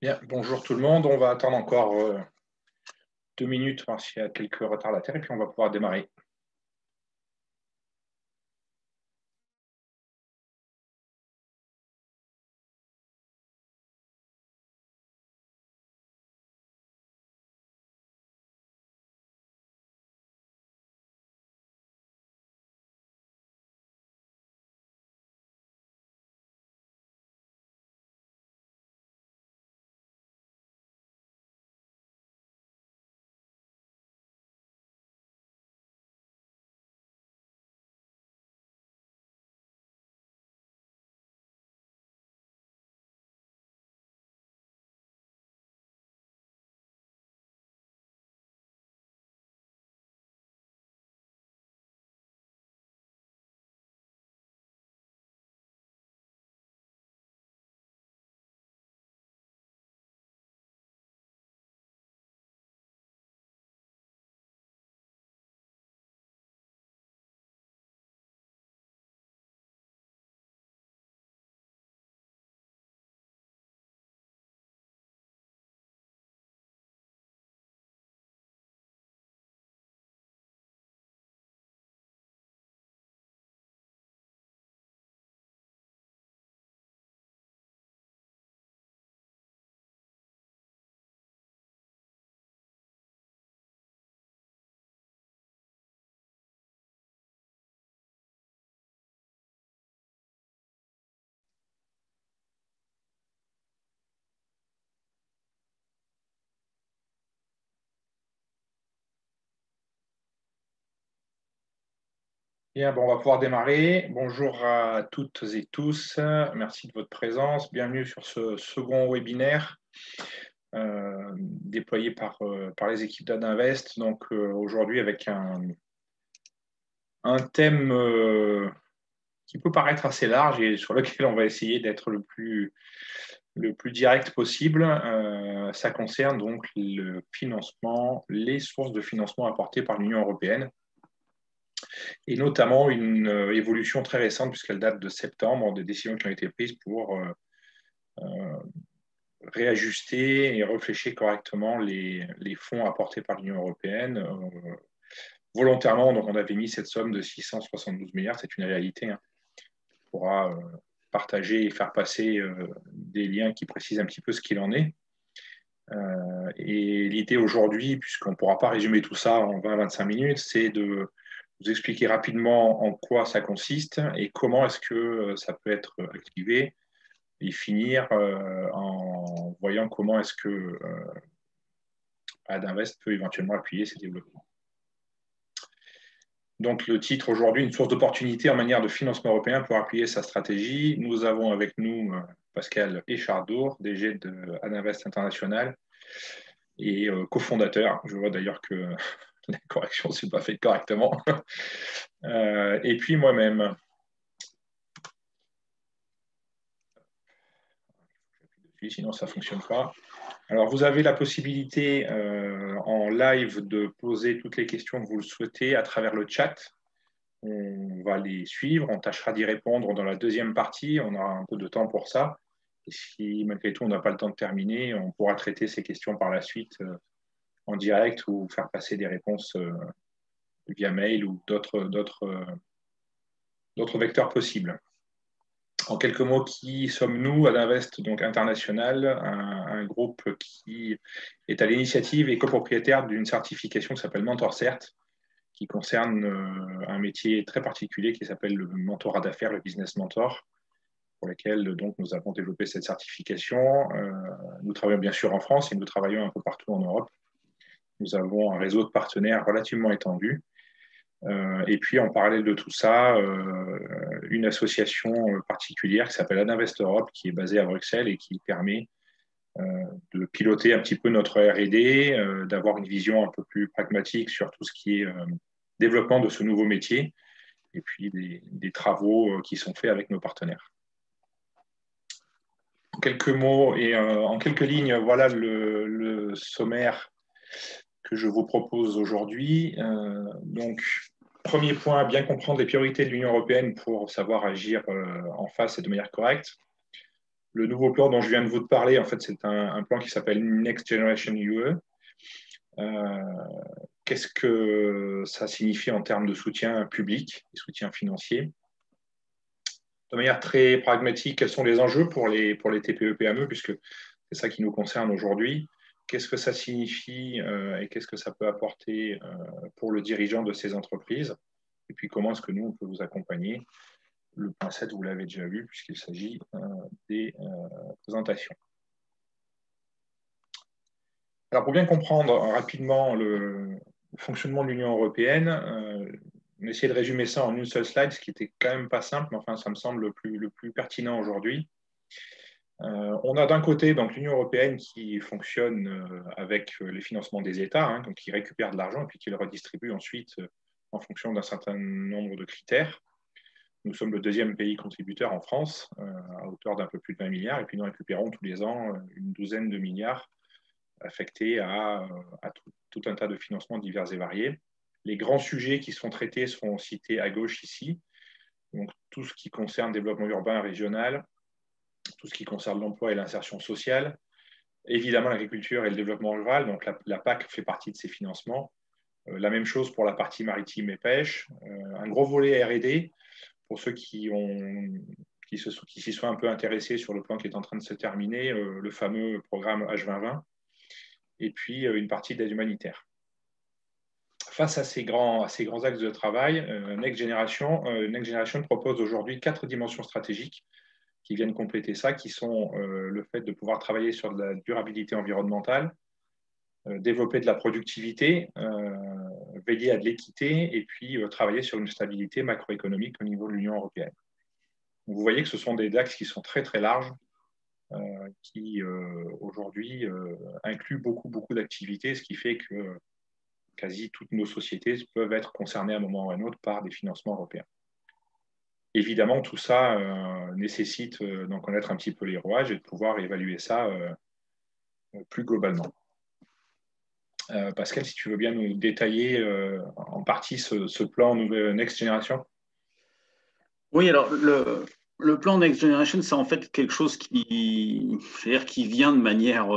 Bien, bonjour tout le monde. On va attendre encore 2 minutes, voir s'il y a quelques retardataires, et puis on va pouvoir démarrer. Bien, bon, on va pouvoir démarrer. Bonjour à toutes et tous. Merci de votre présence. Bienvenue sur ce second webinaire déployé par les équipes d'Adinvest. Donc aujourd'hui avec un thème qui peut paraître assez large et sur lequel on va essayer d'être le plus direct possible. Ça concerne donc le financement, les sources de financement apportées par l'Union européenne, et notamment une évolution très récente, puisqu'elle date de septembre, des décisions qui ont été prises pour réajuster et réfléchir correctement les fonds apportés par l'Union européenne. Volontairement, donc on avait mis cette somme de 672 milliards, c'est une réalité, hein. On pourra partager et faire passer des liens qui précisent un petit peu ce qu'il en est. Et l'idée aujourd'hui, puisqu'on ne pourra pas résumer tout ça en 20-25 minutes, c'est de vous expliquer rapidement en quoi ça consiste et comment est-ce que ça peut être activé, et finir en voyant comment est-ce que Adinvest peut éventuellement appuyer ces développements. Donc le titre aujourd'hui, une source d'opportunité en manière de financement européen pour appuyer sa stratégie. Nous avons avec nous Pascal Echardour, DG de Adinvest International et cofondateur. Je vois d'ailleurs que la correction ne s'est pas faite correctement. Et puis moi-même. Sinon, ça ne fonctionne pas. Alors, vous avez la possibilité en live de poser toutes les questions que vous le souhaitez à travers le chat. On va les suivre, on tâchera d'y répondre dans la deuxième partie. On aura un peu de temps pour ça. Et si malgré tout on n'a pas le temps de terminer, on pourra traiter ces questions par la suite en direct ou faire passer des réponses via mail ou d'autres vecteurs possibles. En quelques mots, qui sommes-nous? Adinvest, donc international, un groupe qui est à l'initiative et copropriétaire d'une certification qui s'appelle MentorCert, qui concerne un métier très particulier qui s'appelle le mentorat d'affaires, le business mentor, pour lequel donc nous avons développé cette certification. Nous travaillons bien sûr en France et nous travaillons un peu partout en Europe. Nous avons un réseau de partenaires relativement étendu. Et puis, en parallèle de tout ça, une association particulière qui s'appelle Adinvest Europe, qui est basée à Bruxelles et qui permet de piloter un petit peu notre R&D, d'avoir une vision un peu plus pragmatique sur tout ce qui est développement de ce nouveau métier, et puis des travaux qui sont faits avec nos partenaires. En quelques mots et en quelques lignes, voilà le sommaire que je vous propose aujourd'hui. Donc, premier point, bien comprendre les priorités de l'Union européenne pour savoir agir en face et de manière correcte. Le nouveau plan dont je viens de vous parler, en fait, c'est un plan qui s'appelle Next Generation UE. Qu'est-ce que ça signifie en termes de soutien public et soutien financier? De manière très pragmatique, quels sont les enjeux pour les TPE-PME, puisque c'est ça qui nous concerne aujourd'hui? Qu'est-ce que ça signifie et qu'est-ce que ça peut apporter pour le dirigeant de ces entreprises? Et puis, comment est-ce que nous, on peut vous accompagner? Le point 7, vous l'avez déjà vu, puisqu'il s'agit des présentations. Alors, pour bien comprendre rapidement le fonctionnement de l'Union européenne, on a essayé de résumer ça en une seule slide, ce qui n'était quand même pas simple, mais enfin, ça me semble le plus pertinent aujourd'hui. On a d'un côté donc l'Union européenne qui fonctionne avec les financements des États, hein, donc qui récupère de l'argent et puis qui le redistribue ensuite en fonction d'un certain nombre de critères. Nous sommes le deuxième pays contributeur en France, à hauteur d'un peu plus de 20 milliards, et puis nous récupérons tous les ans une douzaine de milliards affectés à tout un tas de financements divers et variés. Les grands sujets qui sont traités sont cités à gauche ici, donc tout ce qui concerne le développement urbain régional, tout ce qui concerne l'emploi et l'insertion sociale, évidemment l'agriculture et le développement rural, donc la PAC fait partie de ces financements. La même chose pour la partie maritime et pêche. Un gros volet R&D, pour ceux qui s'y sont un peu intéressés sur le plan qui est en train de se terminer, le fameux programme H2020, et puis une partie d'aide humanitaire. Face à ces grands axes de travail, Next Generation propose aujourd'hui 4 dimensions stratégiques qui viennent compléter ça, qui sont le fait de pouvoir travailler sur de la durabilité environnementale, développer de la productivité, veiller à de l'équité et puis travailler sur une stabilité macroéconomique au niveau de l'Union européenne. Donc, vous voyez que ce sont des axes qui sont très très larges, qui aujourd'hui incluent beaucoup d'activités, ce qui fait que quasi toutes nos sociétés peuvent être concernées à un moment ou à un autre par des financements européens. Évidemment, tout ça nécessite d'en connaître un petit peu les rouages et de pouvoir évaluer ça plus globalement. Pascal, si tu veux bien nous détailler en partie ce plan Next Generation. Oui, alors le plan Next Generation, c'est en fait quelque chose qui vient de manière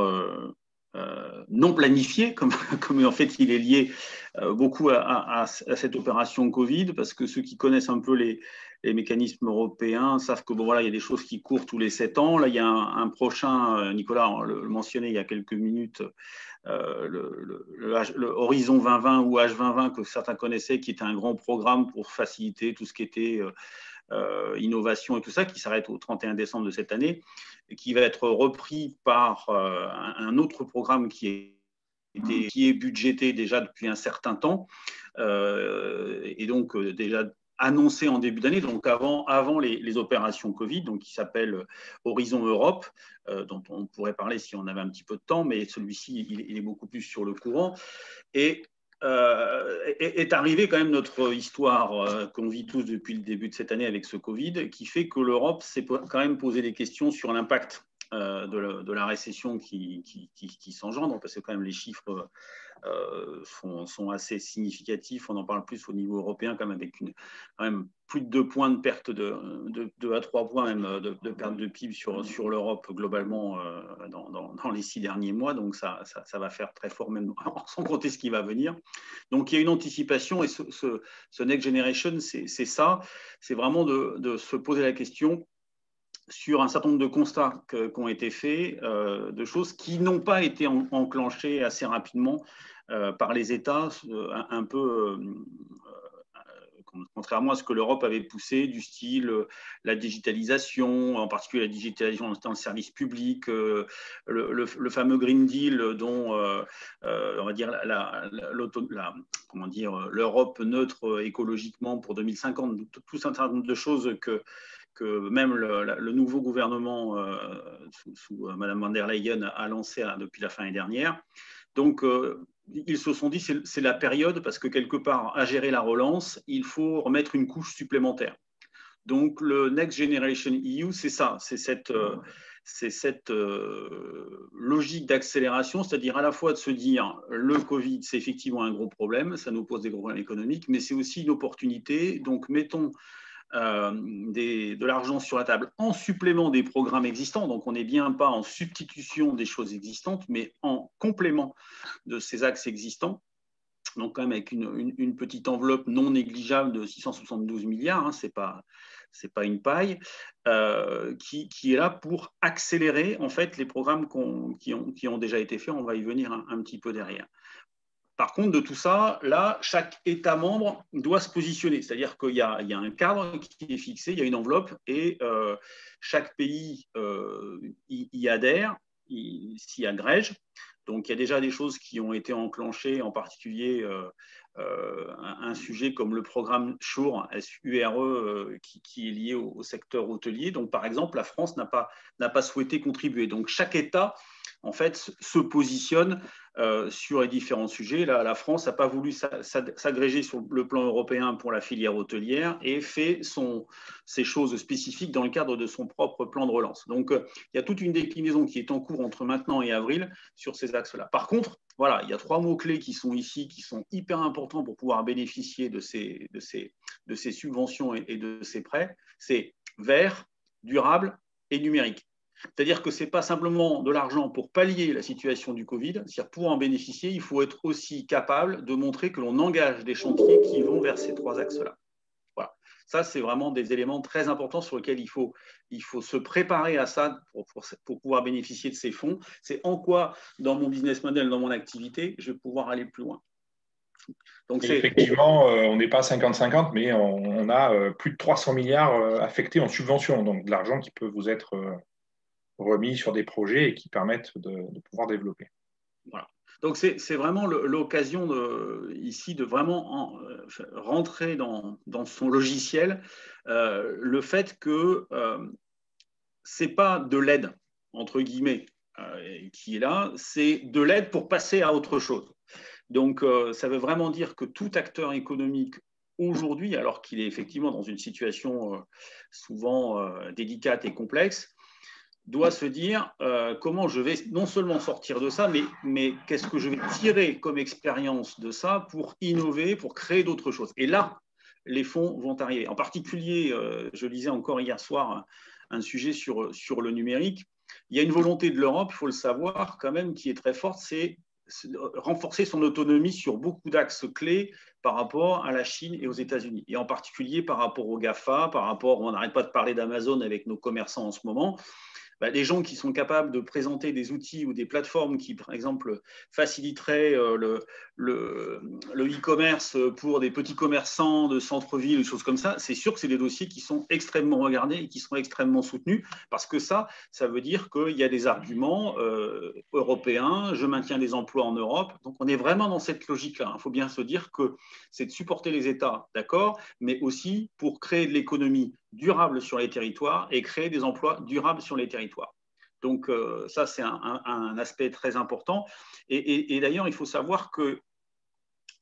non planifiée, comme en fait il est lié beaucoup à cette opération Covid, parce que ceux qui connaissent un peu les mécanismes européens savent que voilà, il y a des choses qui courent tous les 7 ans. Là, il y a un prochain, Nicolas le mentionnait il y a quelques minutes, le Horizon 2020 ou H2020 que certains connaissaient, qui était un grand programme pour faciliter tout ce qui était innovation et tout ça, qui s'arrête au 31 décembre de cette année, et qui va être repris par un autre programme qui est budgété déjà depuis un certain temps, et donc déjà annoncé en début d'année, donc avant les opérations Covid, donc qui s'appelle Horizon Europe, dont on pourrait parler si on avait un petit peu de temps, mais celui-ci, il est beaucoup plus sur le courant. Et est arrivée quand même notre histoire qu'on vit tous depuis le début de cette année avec ce Covid, qui fait que l'Europe s'est quand même posé des questions sur l'impact de la récession qui s'engendre, parce que quand même les chiffres sont assez significatifs. On en parle plus au niveau européen, quand même, avec quand même plus de 2 points de perte, de 2 à 3 points même de perte de PIB sur l'Europe globalement dans les 6 derniers mois. Donc ça va faire très fort, même sans compter ce qui va venir. Donc il y a une anticipation, et ce Next Generation, c'est ça. C'est vraiment de se poser la question sur un certain nombre de constats qui ont été faits, de choses qui n'ont pas été enclenchées assez rapidement par les États, un peu contrairement à ce que l'Europe avait poussé, du style la digitalisation, en particulier la digitalisation dans le service public, le fameux Green Deal dont on va dire l'Europe neutre écologiquement pour 2050, tout un certain nombre de choses que même le nouveau gouvernement sous Mme von der Leyen a lancé depuis la fin l'année dernière. Donc, ils se sont dit c'est la période, parce que quelque part, à gérer la relance, il faut remettre une couche supplémentaire. Donc, le Next Generation EU, c'est ça, c'est cette logique d'accélération, c'est-à-dire à la fois de se dire le Covid, c'est effectivement un gros problème, ça nous pose des gros problèmes économiques, mais c'est aussi une opportunité. Donc, mettons de l'argent sur la table en supplément des programmes existants. Donc, on n'est bien pas en substitution des choses existantes, mais en complément de ces axes existants. Donc, quand même avec une petite enveloppe non négligeable de 672 milliards, hein, c'est pas une paille, qui est là pour accélérer en fait les programmes qui ont déjà été faits. On va y venir un petit peu derrière. Par contre, de tout ça, là, chaque État membre doit se positionner. C'est-à-dire qu'il y a un cadre qui est fixé, il y a une enveloppe et chaque pays y adhère, s'y agrège. Donc, il y a déjà des choses qui ont été enclenchées, en particulier un sujet comme le programme SURE, S-U-R-E, qui est lié au secteur hôtelier. Donc, par exemple, la France n'a pas souhaité contribuer. Donc, chaque État, en fait, se positionne sur les différents sujets. Là, la France n'a pas voulu s'agréger sur le plan européen pour la filière hôtelière et fait ses choses spécifiques dans le cadre de son propre plan de relance. Donc, il y a toute une déclinaison qui est en cours entre maintenant et avril sur ces axes-là. Par contre, voilà, il y a 3 mots-clés qui sont ici, qui sont hyper importants pour pouvoir bénéficier de ces subventions et de ces prêts. C'est vert, durable et numérique. C'est-à-dire que ce n'est pas simplement de l'argent pour pallier la situation du Covid. C'est-à-dire pour en bénéficier, il faut être aussi capable de montrer que l'on engage des chantiers qui vont vers ces 3 axes-là. Voilà. Ça, c'est vraiment des éléments très importants sur lesquels il faut se préparer à ça pour pouvoir bénéficier de ces fonds. C'est en quoi, dans mon business model, dans mon activité, je vais pouvoir aller plus loin. Donc, effectivement, on n'est pas à 50-50, mais on a plus de 300 milliards affectés en subventions, donc de l'argent qui peut vous être remis sur des projets et qui permettent de pouvoir développer. Voilà. Donc, c'est vraiment l'occasion ici de vraiment rentrer dans son logiciel le fait que ce n'est pas de l'aide, entre guillemets, qui est là, c'est de l'aide pour passer à autre chose. Donc, ça veut vraiment dire que tout acteur économique aujourd'hui, alors qu'il est effectivement dans une situation souvent délicate et complexe, doit se dire comment je vais non seulement sortir de ça, mais qu'est-ce que je vais tirer comme expérience de ça pour innover, pour créer d'autres choses. Et là, les fonds vont arriver. En particulier, je lisais encore hier soir un sujet sur le numérique. Il y a une volonté de l'Europe, il faut le savoir quand même, qui est très forte, c'est renforcer son autonomie sur beaucoup d'axes clés par rapport à la Chine et aux États-Unis. Et en particulier par rapport aux GAFA, on n'arrête pas de parler d'Amazon avec nos commerçants en ce moment. Des gens qui sont capables de présenter des outils ou des plateformes qui, par exemple, faciliteraient le e-commerce pour des petits commerçants de centre-ville, des choses comme ça, c'est sûr que c'est des dossiers qui sont extrêmement regardés et qui sont extrêmement soutenus parce que ça veut dire qu'il y a des arguments européens, je maintiens des emplois en Europe. Donc, on est vraiment dans cette logique-là. Il faut bien se dire que c'est de supporter les États, d'accord, mais aussi pour créer de l'économie durable sur les territoires et créer des emplois durables sur les territoires. Donc, ça, c'est un aspect très important. Et d'ailleurs, il faut savoir que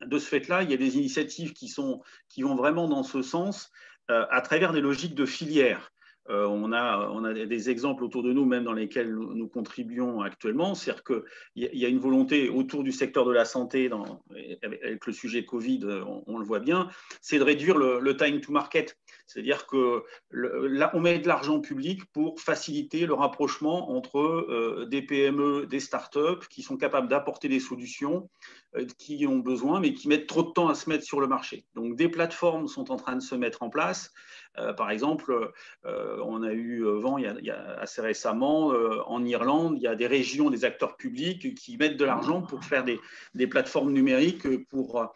de ce fait-là, il y a des initiatives qui vont vraiment dans ce sens à travers des logiques de filière. On a des exemples autour de nous, même dans lesquels nous contribuons actuellement. C'est-à-dire qu'il y a une volonté autour du secteur de la santé, avec le sujet Covid, on le voit bien, c'est de réduire le time to market. C'est-à-dire que là, on met de l'argent public pour faciliter le rapprochement entre des PME, des startups qui sont capables d'apporter des solutions qui ont besoin, mais qui mettent trop de temps à se mettre sur le marché. Donc, des plateformes sont en train de se mettre en place. Par exemple, on a eu vent il y a assez récemment en Irlande, il y a des régions, des acteurs publics qui mettent de l'argent pour faire des plateformes numériques pour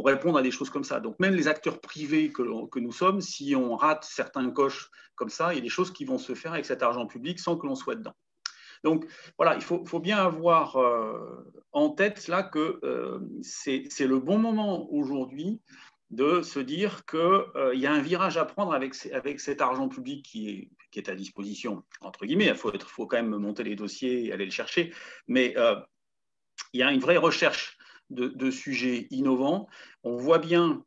répondre à des choses comme ça. Donc même les acteurs privés que nous sommes, si on rate certains coches comme ça, il y a des choses qui vont se faire avec cet argent public sans que l'on soit dedans. Donc voilà, il faut bien avoir en tête là que c'est le bon moment aujourd'hui de se dire qu'il y a un virage à prendre avec cet argent public qui est à disposition, entre guillemets. Il faut quand même monter les dossiers et aller le chercher. Mais il y a une vraie recherche de sujets innovants. On voit bien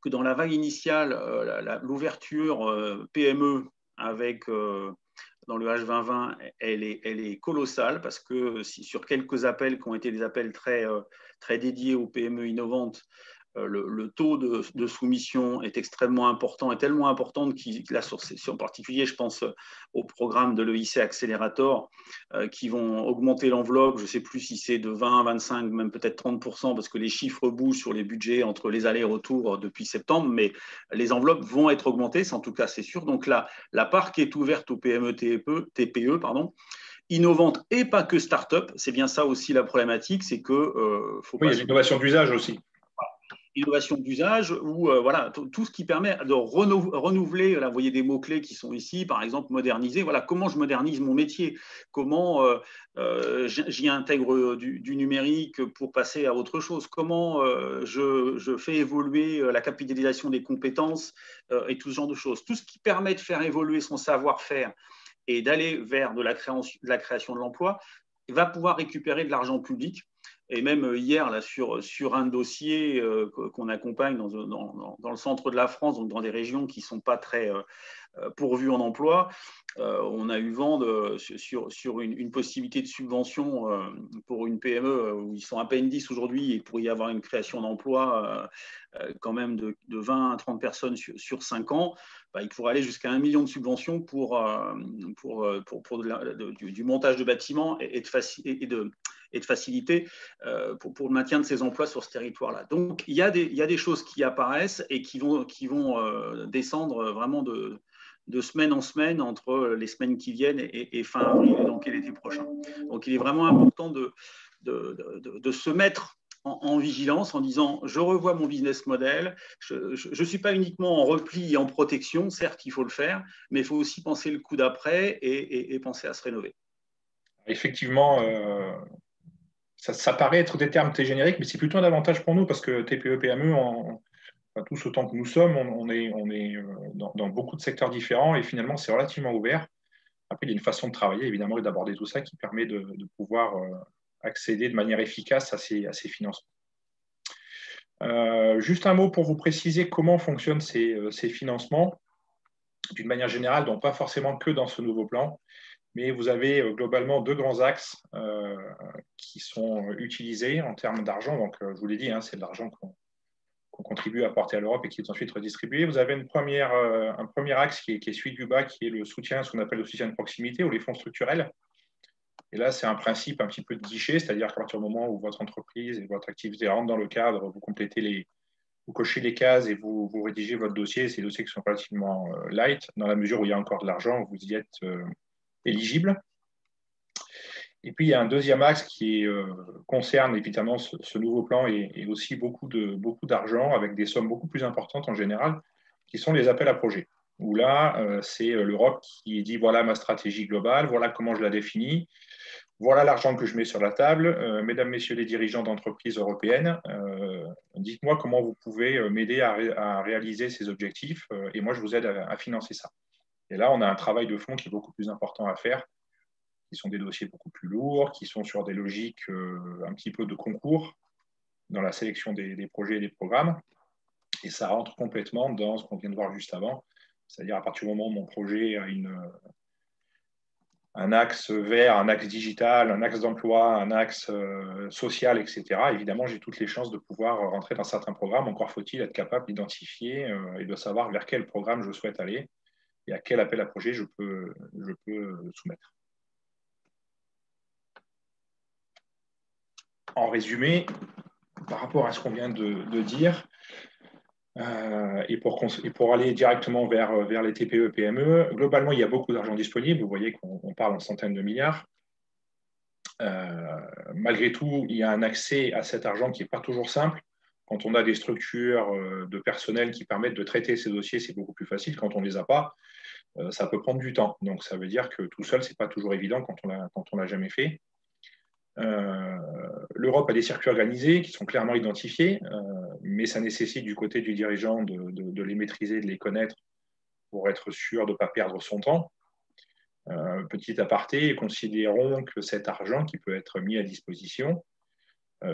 que dans la vague initiale, l'ouverture PME avec dans le H2020, elle est colossale parce que sur quelques appels qui ont été des appels très dédiés aux PME innovantes, le taux de soumission est extrêmement important, est tellement important là, en particulier, je pense au programme de l'EIC Accelerator, qui vont augmenter l'enveloppe. Je ne sais plus si c'est de 20, 25, même peut-être 30%, parce que les chiffres bougent sur les budgets entre les allers-retours depuis septembre, mais les enveloppes vont être augmentées, en tout cas, c'est sûr. Donc là, la part qui est ouverte aux PME, TPE, pardon, innovantes et pas que start-up, c'est bien ça aussi la problématique, c'est que oui, il y a l'innovation d'usage aussi. Innovation d'usage ou voilà, tout ce qui permet de renouveler, là, vous voyez des mots-clés qui sont ici, par exemple moderniser, voilà, comment je modernise mon métier, comment j'y intègre du numérique pour passer à autre chose, comment je fais évoluer la capitalisation des compétences et tout ce genre de choses. Tout ce qui permet de faire évoluer son savoir-faire et d'aller vers de la création de l'emploi va pouvoir récupérer de l'argent public. Et même hier, là, sur un dossier qu'on accompagne dans le centre de la France, donc dans des régions qui ne sont pas très pourvues en emploi, on a eu vent sur une possibilité de subvention pour une PME où ils sont à peine 10 aujourd'hui et pour y avoir une création d'emploi quand même de 20 à 30 personnes sur 5 ans. Bah, il pourrait aller jusqu'à 1 million de subventions pour du montage de bâtiments et de faciliter pour le maintien de ces emplois sur ce territoire-là. Donc, il y a des choses qui apparaissent et qui vont descendre vraiment de semaine en semaine entre les semaines qui viennent et fin avril et donc l'été prochain. Donc, il est vraiment important de se mettre en vigilance en disant je revois mon business model, je ne suis pas uniquement en repli et en protection, certes il faut le faire, mais il faut aussi penser le coup d'après et penser à se rénover. Effectivement, ça paraît être des termes très génériques, mais c'est plutôt un avantage pour nous parce que TPE, PME, tous autant que nous sommes, on est dans beaucoup de secteurs différents et finalement c'est relativement ouvert. Après, il y a une façon de travailler évidemment et d'aborder tout ça qui permet de pouvoir accéder de manière efficace à ces financements. Juste un mot pour vous préciser comment fonctionnent ces financements d'une manière générale, donc pas forcément que dans ce nouveau plan, mais vous avez globalement 2 grands axes qui sont utilisés en termes d'argent. Donc, je vous l'ai dit, c'est de l'argent qu'on contribue à apporter à l'Europe et qui est ensuite redistribué. Vous avez un premier axe qui est celui du bas, qui est le soutien, ce qu'on appelle le soutien de proximité ou les fonds structurels. Et là, c'est un principe un petit peu de guichet, c'est-à-dire qu'à partir du moment où votre entreprise et votre activité rentrent dans le cadre, vous cochez les cases et vous rédigez votre dossier. C'est des dossiers qui sont relativement light, dans la mesure où il y a encore de l'argent, vous y êtes éligible. Et puis, il y a un deuxième axe qui concerne évidemment ce nouveau plan et aussi beaucoup d'argent avec des sommes beaucoup plus importantes en général, qui sont les appels à projets. Où là, c'est l'Europe qui dit voilà ma stratégie globale, voilà comment je la définis, voilà l'argent que je mets sur la table. Mesdames, messieurs les dirigeants d'entreprises européennes, dites-moi comment vous pouvez m'aider à réaliser ces objectifs et moi, je vous aide à financer ça. Et là, on a un travail de fond qui est beaucoup plus important à faire, qui sont des dossiers beaucoup plus lourds, qui sont sur des logiques un petit peu de concours dans la sélection des projets et des programmes. Et ça rentre complètement dans ce qu'on vient de voir juste avant, c'est-à-dire à partir du moment où mon projet a un axe vert, un axe digital, un axe d'emploi, un axe social, etc. Évidemment, j'ai toutes les chances de pouvoir rentrer dans certains programmes. Encore faut-il être capable d'identifier et de savoir vers quel programme je souhaite aller et à quel appel à projet je peux soumettre. En résumé, par rapport à ce qu'on vient de dire, et pour aller directement vers les TPE, PME, globalement, il y a beaucoup d'argent disponible. Vous voyez qu'on parle en centaines de milliards. Malgré tout, il y a un accès à cet argent qui n'est pas toujours simple. Quand on a des structures de personnel qui permettent de traiter ces dossiers, c'est beaucoup plus facile. Quand on ne les a pas, ça peut prendre du temps. Donc, ça veut dire que tout seul, ce n'est pas toujours évident quand on l'a jamais fait. L'Europe a des circuits organisés qui sont clairement identifiés, mais ça nécessite du côté du dirigeant de les maîtriser, de les connaître pour être sûr de ne pas perdre son temps. Petit aparté, considérons que cet argent qui peut être mis à disposition,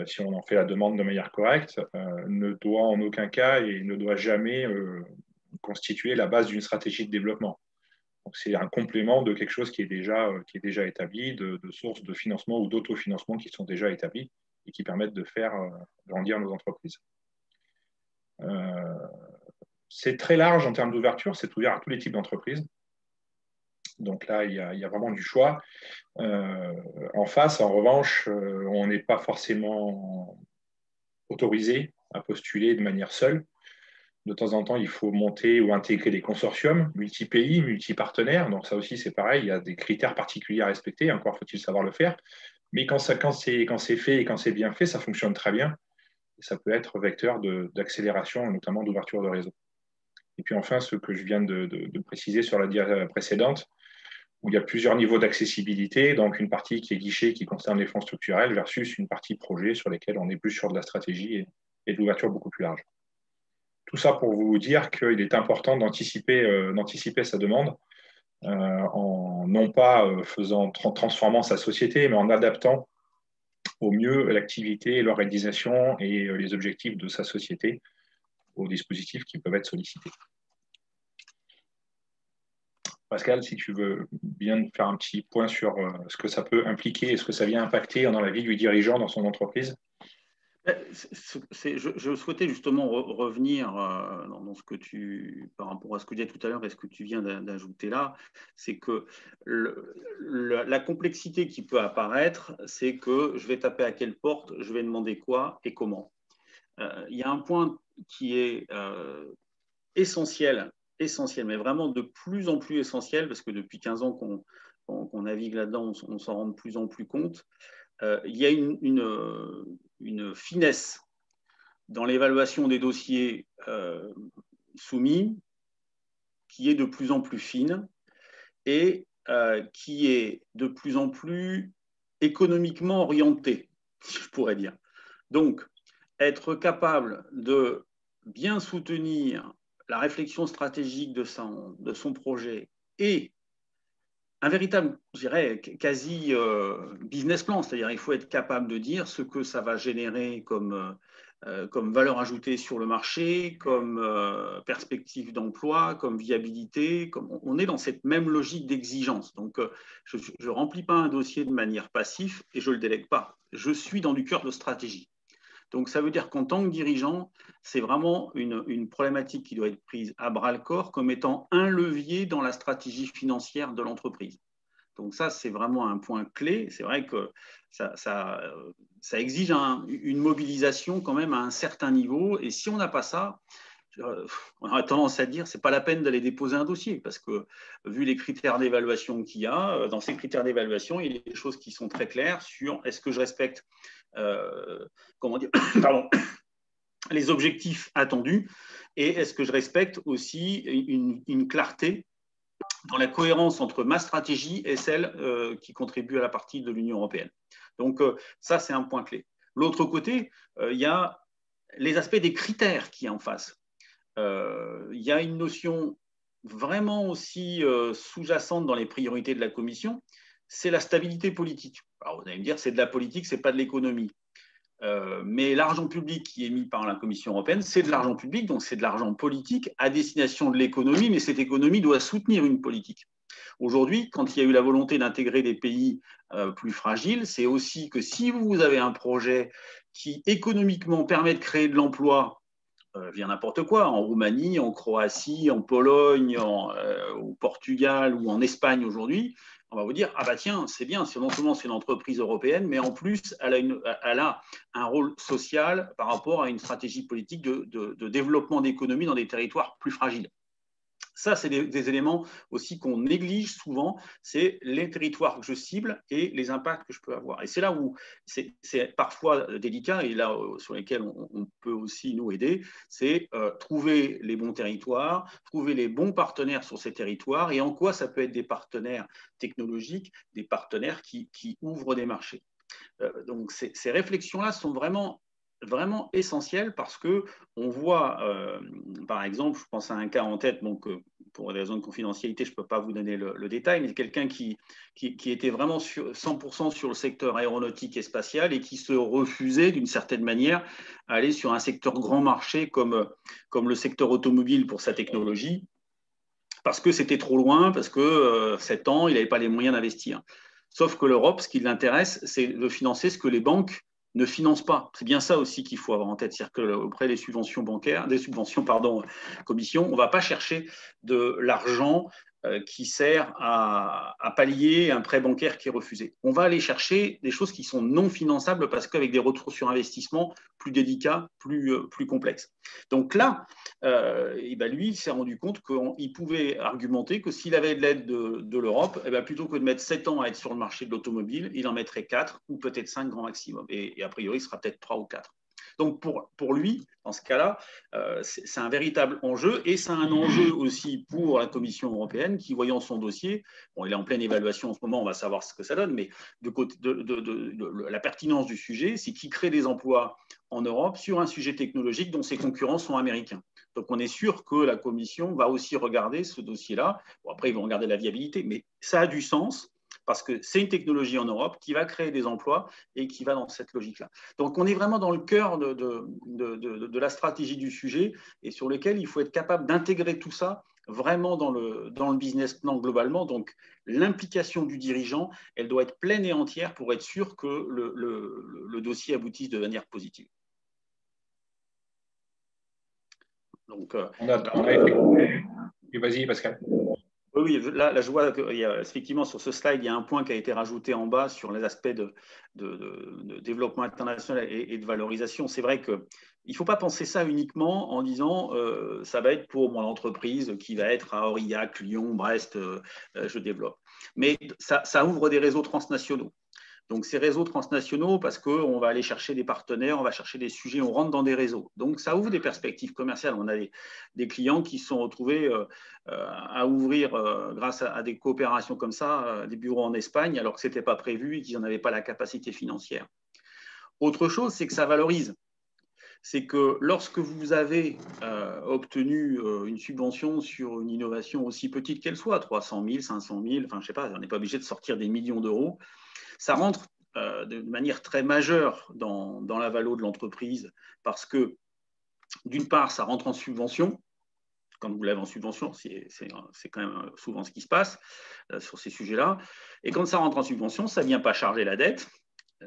si on en fait la demande de manière correcte, ne doit en aucun cas et ne doit jamais constituer la base d'une stratégie de développement. Donc, c'est un complément de quelque chose qui est déjà établi, de sources de financement ou d'autofinancement qui sont déjà établies et qui permettent de faire grandir nos entreprises. C'est très large en termes d'ouverture, c'est ouvert à tous les types d'entreprises. Donc là, il y a vraiment du choix. En face, en revanche, on n'est pas forcément autorisé à postuler de manière seule. De temps en temps, il faut monter ou intégrer des consortiums multi-pays, multi-partenaires. Donc ça aussi, c'est pareil, il y a des critères particuliers à respecter. Encore faut-il savoir le faire. Mais quand c'est fait et quand c'est bien fait, ça fonctionne très bien. Et ça peut être vecteur d'accélération, notamment d'ouverture de réseau. Et puis enfin, ce que je viens de préciser sur la diapositive précédente, où il y a plusieurs niveaux d'accessibilité, donc une partie qui est guichet, qui concerne les fonds structurels, versus une partie projet sur lesquels on est plus sur de la stratégie et de l'ouverture beaucoup plus large. Tout ça pour vous dire qu'il est important d'anticiper sa demande, en non pas transformant sa société, mais en adaptant au mieux l'activité, l'organisation et les objectifs de sa société aux dispositifs qui peuvent être sollicités. Pascal, si tu veux bien faire un petit point sur ce que ça peut impliquer et ce que ça vient impacter dans la vie du dirigeant dans son entreprise. Je souhaitais justement revenir dans ce que par rapport à ce que tu disais tout à l'heure et ce que tu viens d'ajouter là, c'est que la complexité qui peut apparaître, c'est que je vais taper à quelle porte, je vais demander quoi et comment. Il y a un point qui est essentiel, mais vraiment de plus en plus essentiel, parce que depuis 15 ans qu'on navigue là-dedans, on s'en rend de plus en plus compte. Il y a une finesse dans l'évaluation des dossiers soumis qui est de plus en plus fine et qui est de plus en plus économiquement orientée, si je pourrais dire. Donc, être capable de bien soutenir la réflexion stratégique de son projet et un véritable, je dirais, quasi business plan, c'est-à-dire il faut être capable de dire ce que ça va générer comme valeur ajoutée sur le marché, comme perspective d'emploi, comme viabilité. On est dans cette même logique d'exigence. Donc, je ne remplis pas un dossier de manière passive et je ne le délègue pas. Je suis dans du cœur de stratégie. Donc, ça veut dire qu'en tant que dirigeant, c'est vraiment une problématique qui doit être prise à bras-le-corps comme étant un levier dans la stratégie financière de l'entreprise. Donc ça, c'est vraiment un point clé. C'est vrai que ça exige une mobilisation quand même à un certain niveau. Et si on n'a pas ça, on aurait tendance à dire c'est pas la peine d'aller déposer un dossier parce que vu les critères d'évaluation qu'il y a, dans ces critères d'évaluation, il y a des choses qui sont très claires sur est-ce que je respecte les objectifs attendus et est-ce que je respecte aussi une clarté dans la cohérence entre ma stratégie et celle qui contribue à la partie de l'Union européenne. Donc ça, c'est un point clé. L'autre côté, il y a les aspects des critères qui en face. Il y a une notion vraiment aussi sous-jacente dans les priorités de la Commission, c'est la stabilité politique. Alors, vous allez me dire, c'est de la politique, c'est pas de l'économie. Mais l'argent public qui est mis par la Commission européenne, c'est de l'argent public, donc c'est de l'argent politique à destination de l'économie, mais cette économie doit soutenir une politique. Aujourd'hui, quand il y a eu la volonté d'intégrer des pays plus fragiles, c'est aussi que si vous avez un projet qui économiquement permet de créer de l'emploi, via n'importe quoi, en Roumanie, en Croatie, en Pologne, au Portugal ou en Espagne aujourd'hui, on va vous dire, ah bah tiens, c'est bien, non seulement c'est une entreprise européenne, mais en plus, elle a un rôle social par rapport à une stratégie politique de développement d'économie dans des territoires plus fragiles. Ça, c'est des éléments aussi qu'on néglige souvent, c'est les territoires que je cible et les impacts que je peux avoir. Et c'est là où c'est parfois délicat et là sur lesquels on peut aussi nous aider, c'est trouver les bons territoires, trouver les bons partenaires sur ces territoires et en quoi ça peut être des partenaires technologiques, des partenaires qui ouvrent des marchés. Donc ces réflexions-là sont vraiment essentiel parce que on voit, par exemple, je pense à un cas en tête, donc pour des raisons de confidentialité, je ne peux pas vous donner le détail, mais quelqu'un qui était vraiment 100% sur le secteur aéronautique et spatial et qui se refusait d'une certaine manière à aller sur un secteur grand marché comme le secteur automobile pour sa technologie, parce que c'était trop loin, parce que 7 ans, il n'avait pas les moyens d'investir. Sauf que l'Europe, ce qui l'intéresse, c'est de financer ce que les banques ne finance pas. C'est bien ça aussi qu'il faut avoir en tête. C'est-à-dire qu'auprès des subventions bancaires, commissions, on ne va pas chercher de l'argent qui sert à pallier un prêt bancaire qui est refusé. On va aller chercher des choses qui sont non finançables parce qu'avec des retours sur investissement plus délicats, plus complexes. Donc là, lui, il s'est rendu compte qu'il pouvait argumenter que s'il avait de l'aide de l'Europe, plutôt que de mettre 7 ans à être sur le marché de l'automobile, il en mettrait 4 ou peut-être 5 grand maximum. Et a priori, ce sera peut-être 3 ou 4. Donc pour lui, dans ce cas-là, c'est un véritable enjeu et c'est un enjeu aussi pour la Commission européenne qui, voyant son dossier, bon, il est en pleine évaluation en ce moment, on va savoir ce que ça donne, mais la pertinence du sujet, c'est qu'il crée des emplois en Europe sur un sujet technologique dont ses concurrents sont américains. Donc on est sûr que la Commission va aussi regarder ce dossier-là. Bon, après, ils vont regarder la viabilité, mais ça a du sens parce que c'est une technologie en Europe qui va créer des emplois et qui va dans cette logique-là. Donc, on est vraiment dans le cœur de la stratégie du sujet et sur lequel il faut être capable d'intégrer tout ça vraiment dans le business plan globalement. Donc, l'implication du dirigeant, elle doit être pleine et entière pour être sûr que le dossier aboutisse de manière positive. Donc, on a effectivement... Vas-y, Pascal. Oui, là, je vois qu'effectivement, sur ce slide, il y a un point qui a été rajouté en bas sur les aspects de développement international et de valorisation. C'est vrai qu'il ne faut pas penser ça uniquement en disant ça va être pour mon entreprise qui va être à Aurillac, Lyon, Brest, je développe. Mais ça ouvre des réseaux transnationaux. Donc, ces réseaux transnationaux, parce qu'on va aller chercher des partenaires, on va chercher des sujets, on rentre dans des réseaux. Donc, ça ouvre des perspectives commerciales. On a des clients qui se sont retrouvés à ouvrir, grâce à des coopérations comme ça, des bureaux en Espagne, alors que ce n'était pas prévu et qu'ils n'en avaient pas la capacité financière. Autre chose, c'est que ça valorise. C'est que lorsque vous avez obtenu une subvention sur une innovation aussi petite qu'elle soit, 300 000, 500 000, enfin, je ne sais pas, on n'est pas obligé de sortir des millions d'euros, ça rentre de manière très majeure dans la valo de l'entreprise parce que, d'une part, ça rentre en subvention. Quand vous l'avez en subvention, c'est quand même souvent ce qui se passe sur ces sujets-là. Et quand ça rentre en subvention, ça ne vient pas charger la dette.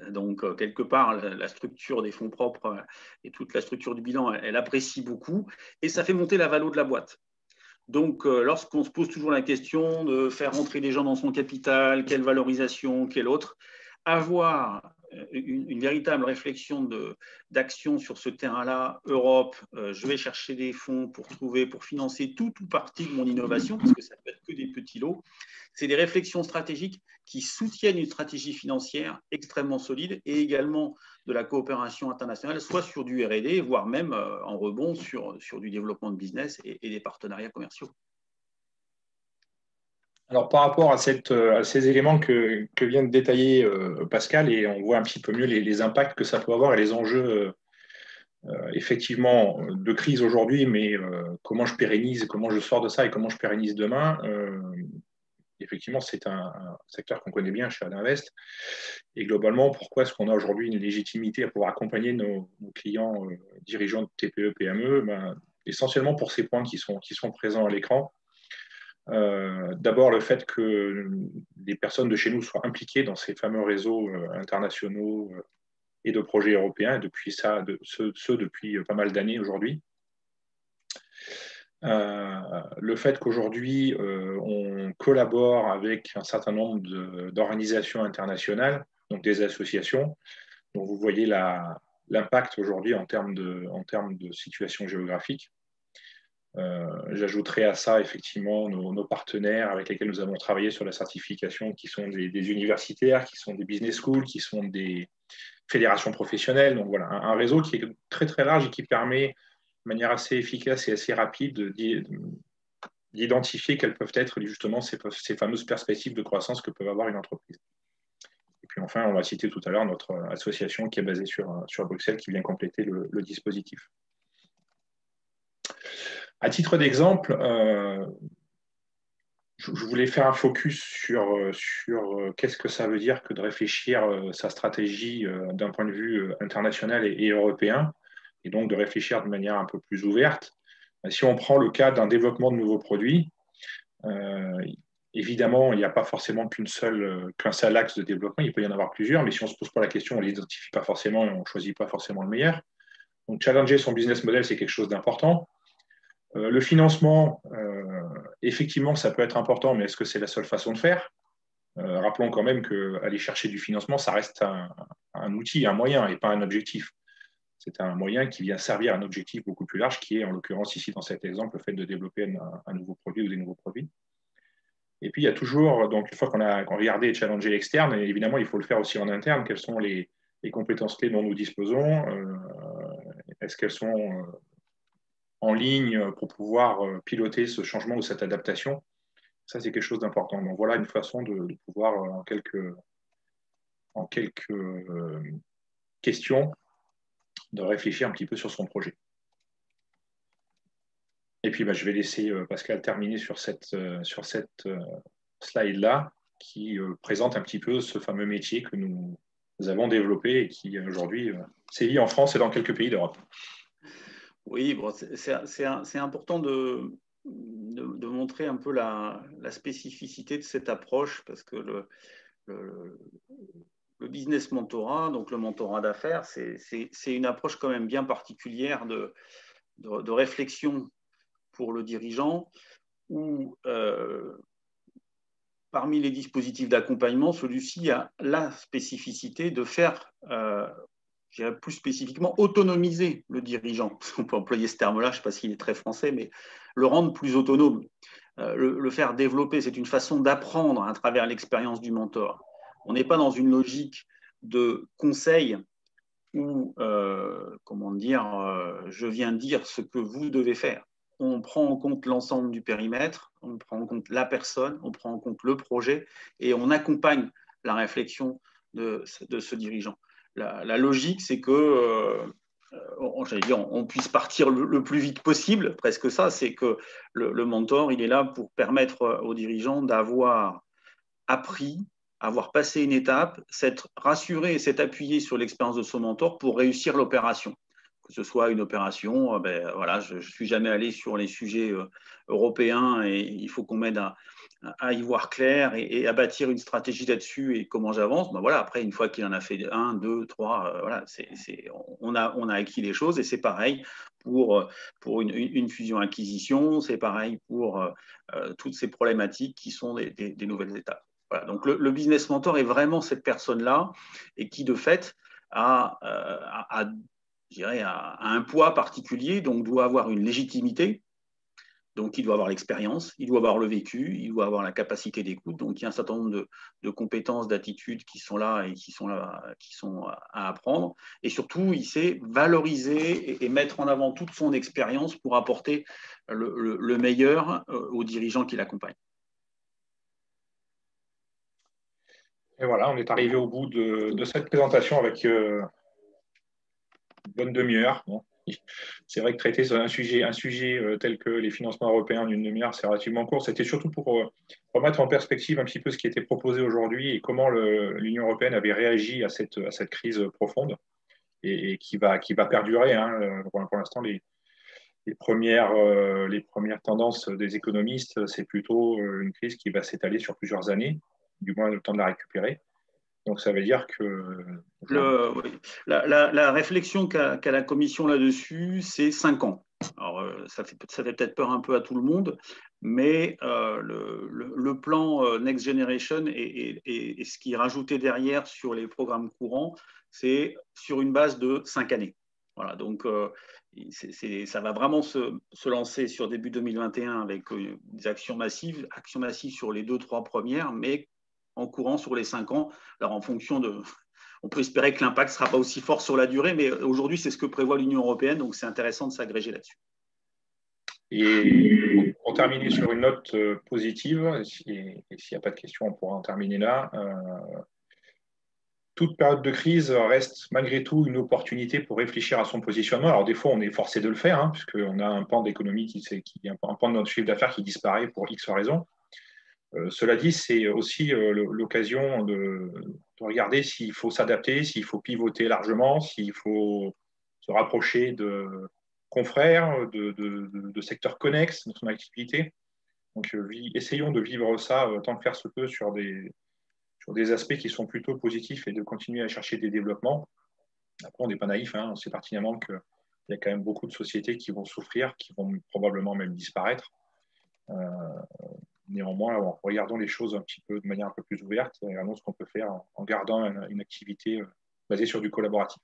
Donc, quelque part, la structure des fonds propres et toute la structure du bilan, elle apprécie beaucoup et ça fait monter la valo de la boîte. Donc, lorsqu'on se pose toujours la question de faire rentrer des gens dans son capital, quelle valorisation, quelle autre, avoir une véritable réflexion d'action sur ce terrain-là, Europe, je vais chercher des fonds pour financer tout ou partie de mon innovation, parce que ça peut être que des petits lots. C'est des réflexions stratégiques qui soutiennent une stratégie financière extrêmement solide et également de la coopération internationale, soit sur du R&D, voire même en rebond sur du développement de business et des partenariats commerciaux. Alors, par rapport à ces éléments que vient de détailler Pascal, et on voit un petit peu mieux les impacts que ça peut avoir et les enjeux effectivement de crise aujourd'hui, mais comment je pérennise, comment je sors de ça et comment je pérennise demain. Effectivement, c'est un secteur qu'on connaît bien chez Adinvest. Et globalement, pourquoi est-ce qu'on a aujourd'hui une légitimité à pouvoir accompagner nos clients dirigeants de TPE, PME? Essentiellement pour ces points qui sont présents à l'écran. D'abord, le fait que les personnes de chez nous soient impliquées dans ces fameux réseaux internationaux et de projets européens, et depuis depuis pas mal d'années aujourd'hui. Le fait qu'aujourd'hui, on collabore avec un certain nombre d'organisations internationales, donc des associations, dont vous voyez l'impact aujourd'hui en termes de situation géographique. J'ajouterai à ça effectivement nos partenaires avec lesquels nous avons travaillé sur la certification, qui sont des universitaires, qui sont des business schools, qui sont des fédérations professionnelles. Donc voilà, un réseau qui est très très large et qui permet de manière assez efficace et assez rapide d'identifier quelles peuvent être justement ces fameuses perspectives de croissance que peut avoir une entreprise. Et puis enfin, on va citer tout à l'heure notre association qui est basée sur Bruxelles, qui vient compléter le dispositif. À titre d'exemple, je voulais faire un focus sur qu'est-ce que ça veut dire que de réfléchir sa stratégie d'un point de vue international et européen, et donc de réfléchir de manière un peu plus ouverte. Si on prend le cas d'un développement de nouveaux produits, Évidemment, il n'y a pas forcément qu'un seul axe de développement, il peut y en avoir plusieurs, mais si on ne se pose pas la question, on ne l'identifie pas forcément et on ne choisit pas forcément le meilleur. Donc, challenger son business model, c'est quelque chose d'important. Le financement, effectivement, ça peut être important, mais est-ce que c'est la seule façon de faire? Rappelons quand même qu'aller chercher du financement, ça reste un outil, un moyen et pas un objectif. C'est un moyen qui vient servir un objectif beaucoup plus large, qui est, en l'occurrence, ici, dans cet exemple, le fait de développer un nouveau produit ou des nouveaux produits. Et puis, il y a toujours, donc, une fois qu'on a regardé et challengé l'externe, évidemment, il faut le faire aussi en interne. Quelles sont les compétences clés dont nous disposons? Est-ce qu'elles sont en ligne pour pouvoir piloter ce changement ou cette adaptation? Ça, c'est quelque chose d'important. Donc, voilà une façon de pouvoir, en quelques questions, de réfléchir un petit peu sur son projet. Et puis, je vais laisser Pascal terminer sur cette slide-là qui présente un petit peu ce fameux métier que nous avons développé et qui aujourd'hui sévit en France et dans quelques pays d'Europe. Oui, bon, c'est important de montrer un peu la spécificité de cette approche parce que le business mentorat, donc le mentorat d'affaires, c'est une approche quand même bien particulière de réflexion pour le dirigeant où parmi les dispositifs d'accompagnement, celui-ci a la spécificité de faire, je dirais plus spécifiquement, autonomiser le dirigeant. On peut employer ce terme-là, je ne sais pas s'il est très français, mais le rendre plus autonome, le faire développer. C'est une façon d'apprendre à travers l'expérience du mentor. On n'est pas dans une logique de conseil où, comment dire, je viens dire ce que vous devez faire. On prend en compte l'ensemble du périmètre, on prend en compte la personne, on prend en compte le projet et on accompagne la réflexion de ce dirigeant. La logique, c'est que on puisse partir le plus vite possible, presque ça, c'est que le mentor, il est là pour permettre aux dirigeants d'avoir appris, avoir passé une étape, s'être rassuré et s'être appuyé sur l'expérience de son mentor pour réussir l'opération. Que ce soit une opération, voilà, je ne suis jamais allé sur les sujets européens et il faut qu'on m'aide à y voir clair et à bâtir une stratégie là-dessus et comment j'avance. Voilà, après, une fois qu'il en a fait un, deux, trois, voilà, on a acquis les choses et c'est pareil pour une fusion-acquisition, c'est pareil pour toutes ces problématiques qui sont des nouvelles étapes. Voilà, donc le business mentor est vraiment cette personne-là et qui, de fait, je dirais, a un poids particulier, donc doit avoir une légitimité. Donc, il doit avoir l'expérience, il doit avoir le vécu, il doit avoir la capacité d'écoute. Donc, il y a un certain nombre de compétences, d'attitudes qui sont là et qui sont à apprendre. Et surtout, il sait valoriser et mettre en avant toute son expérience pour apporter le meilleur aux dirigeants qui l'accompagnent. Et voilà, on est arrivé au bout de cette présentation avec une bonne demi-heure. Bon. C'est vrai que traiter sur un sujet tel que les financements européens en une demi-heure, c'est relativement court. C'était surtout pour remettre en perspective un petit peu ce qui était proposé aujourd'hui et comment l'Union européenne avait réagi à cette crise profonde et qui va perdurer. Hein. Pour l'instant, les premières tendances des économistes, c'est plutôt une crise qui va s'étaler sur plusieurs années, du moins le temps de la récupérer. Donc, ça veut dire que… Oui. La réflexion qu'a la Commission là-dessus, c'est 5 ans. Alors, ça fait peut-être peur un peu à tout le monde, mais le plan Next Generation et ce qui est rajouté derrière sur les programmes courants, c'est sur une base de 5 années. Voilà, donc ça va vraiment se lancer sur début 2021 avec des actions massives sur les 2-3 premières, mais en courant sur les 5 ans. Alors, en fonction de… On peut espérer que l'impact ne sera pas aussi fort sur la durée, mais aujourd'hui, c'est ce que prévoit l'Union européenne, donc c'est intéressant de s'agréger là-dessus. Et pour terminer sur une note positive, et s'il n'y a pas de questions, on pourra en terminer là. Toute période de crise reste malgré tout une opportunité pour réfléchir à son positionnement. Alors des fois, on est forcé de le faire, hein, puisqu'on a un pan d'économie un pan de notre chiffre d'affaires qui disparaît pour X raisons. Cela dit, c'est aussi l'occasion de regarder s'il faut s'adapter, s'il faut pivoter largement, s'il faut se rapprocher de confrères, de secteurs connexes dans son activité. Donc, essayons de vivre ça tant que faire se peut sur des aspects qui sont plutôt positifs et de continuer à chercher des développements. Après, on n'est pas naïf, hein, on sait pertinemment qu'il y a quand même beaucoup de sociétés qui vont souffrir, qui vont probablement même disparaître. Néanmoins, regardons les choses un petit peu de manière un peu plus ouverte et regardons ce qu'on peut faire en gardant une activité basée sur du collaboratif.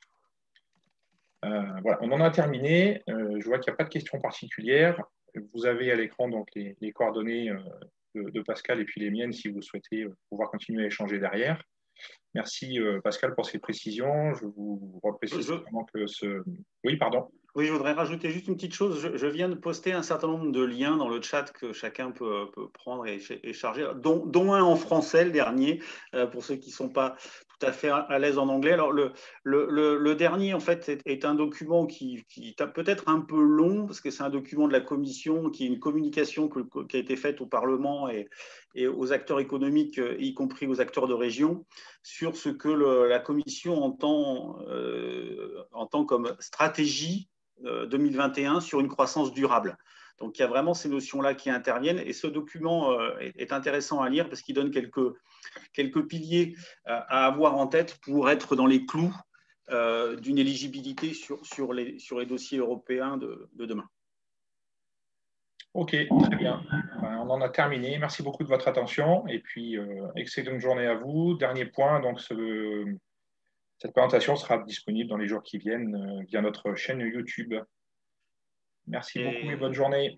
Voilà, on en a terminé. Je vois qu'il n'y a pas de questions particulières. Vous avez à l'écran donc les coordonnées de Pascal et puis les miennes si vous souhaitez pouvoir continuer à échanger derrière. Merci Pascal pour ces précisions. Je vous reprécise simplement que ce... Oui, pardon. Oui, je voudrais rajouter juste une petite chose. Je viens de poster un certain nombre de liens dans le chat que chacun peut prendre et charger, dont un en français, le dernier, pour ceux qui ne sont pas tout à fait à l'aise en anglais. Alors, le dernier, en fait, est un document qui est peut-être un peu long, parce que c'est un document de la Commission, qui est une communication qui a été faite au Parlement et aux acteurs économiques, y compris aux acteurs de région, sur ce que la Commission entend comme stratégie 2021 sur une croissance durable. Donc, il y a vraiment ces notions-là qui interviennent et ce document est intéressant à lire parce qu'il donne quelques piliers à avoir en tête pour être dans les clous d'une éligibilité sur les dossiers européens de demain. Ok, très bien. On en a terminé. Merci beaucoup de votre attention et puis excellente journée à vous. Dernier point, donc cette présentation sera disponible dans les jours qui viennent via notre chaîne YouTube. Merci beaucoup et bonne journée.